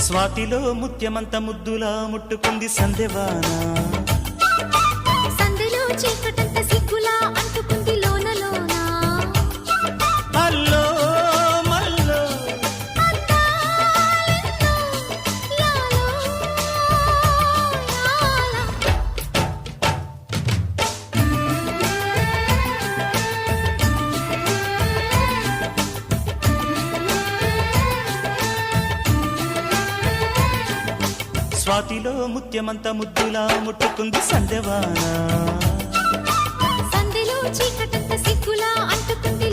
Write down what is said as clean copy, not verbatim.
స్వాతిలో ముత్యమంత ముద్దులా ముట్టుకుంది సందెవాన. సందెలో చీకటంత సిగ్గులా అంటుకుంది లోన లోన. అల్లో మల్లో అందాలెన్నో లాలో లాలా. స్వాతిలో ముత్యమంత ముద్దులా ముట్టుకుంది సందెవాన. సందెలో చీకటంత సిగ్గులా అంటుకుంది